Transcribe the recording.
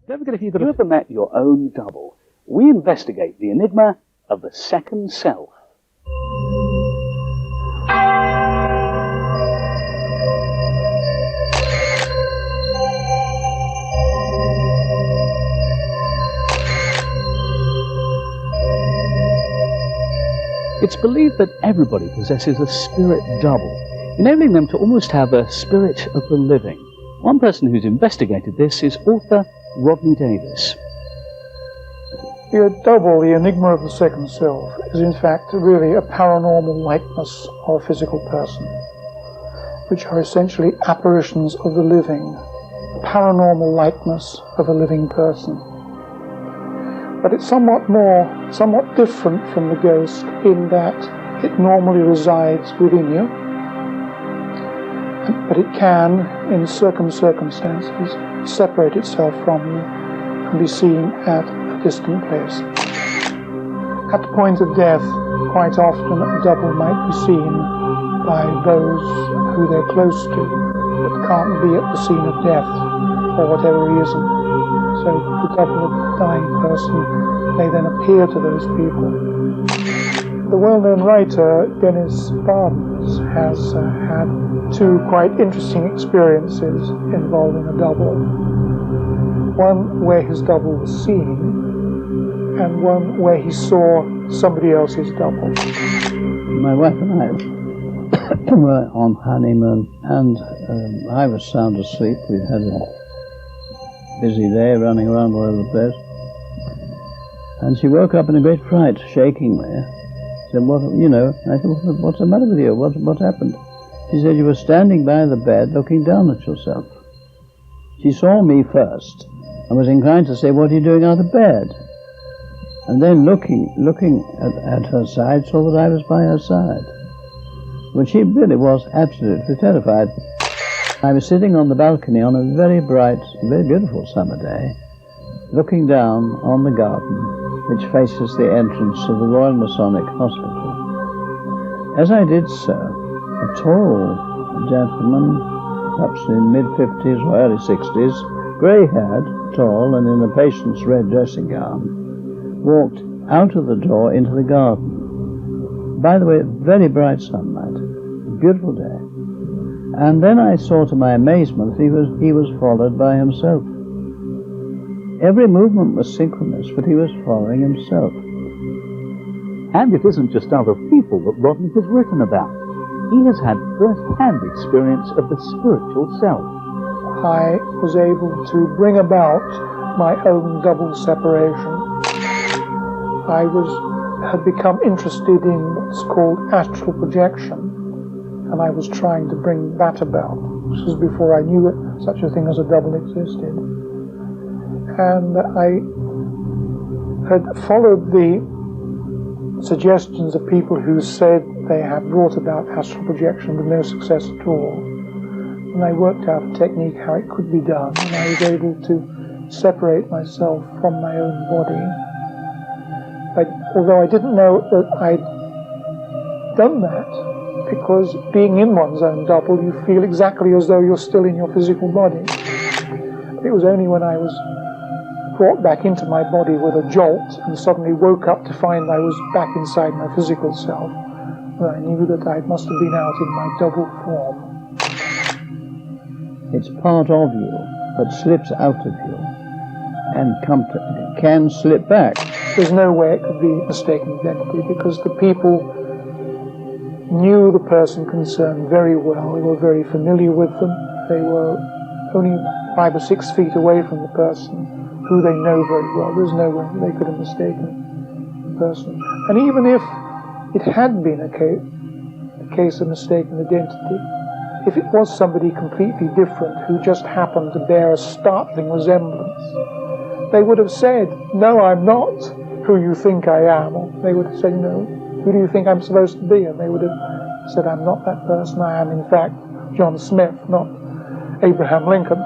Don't forget, if you've ever met your own double, we investigate the enigma of the second self. It's believed that everybody possesses a spirit double, enabling them to almost have a spirit of the living. One person who's investigated this is author Rodney Davis. The double, the enigma of the second self, is in fact really a paranormal likeness of a physical person, which are essentially apparitions of the living, a paranormal likeness of a living person. But it's somewhat different from the ghost in that it normally resides within you, but it can, in certain circumstances, separate itself from you and be seen at a distant place. At the point of death, quite often a double might be seen by those who they're close to, but can't be at the scene of death for whatever reason. So the double of a dying person may then appear to those people. The well-known writer Dennis Bardens has had two quite interesting experiences involving a double. One where his double was seen, and one where he saw somebody else's double. My wife and I were on honeymoon, and I was sound asleep. We'd had a busy day running around all over the place. And she woke up in a great fright, shaking me. She said, I said, what's the matter with you? What happened? She said, you were standing by the bed looking down at yourself. She saw me first and was inclined to say, what are you doing out of bed? And then looking at her side, saw that I was by her side. But she really was absolutely terrified. I was sitting on the balcony on a very bright, very beautiful summer day, looking down on the garden, which faces the entrance of the Royal Masonic Hospital. As I did so, a tall gentleman, perhaps in mid-50s or early 60s, grey-haired, tall, and in a patient's red dressing gown, walked out of the door into the garden. By the way, very bright sunlight, a beautiful day. And then I saw to my amazement he was followed by himself. Every movement was synchronous, but he was following himself. And it isn't just other people that Rodney has written about. He has had first-hand experience of the spiritual self. I was able to bring about my own double separation. I had become interested in what's called astral projection, and I was trying to bring that about. This was before I knew it, such a thing as a double existed. And I had followed the suggestions of people who said they had brought about astral projection with no success at all. And I worked out a technique how it could be done, and I was able to separate myself from my own body. Although I didn't know that I'd done that, because being in one's own double, you feel exactly as though you're still in your physical body. It was only when I was brought back into my body with a jolt and suddenly woke up to find I was back inside my physical self that I knew that I must have been out in my double form. It's part of you, but slips out of you and can slip back. There's no way it could be mistaken identity, because the people knew the person concerned very well. They were very familiar with them. They were only 5 or 6 feet away from the person, who they know very well. There's no way they could have mistaken the person. And even if it had been a case of mistaken identity, if it was somebody completely different who just happened to bear a startling resemblance, they would have said, no, I'm not who you think I am. Or they would have said, no, who do you think I'm supposed to be? And they would have said, I'm not that person. I am, in fact, John Smith, not Abraham Lincoln.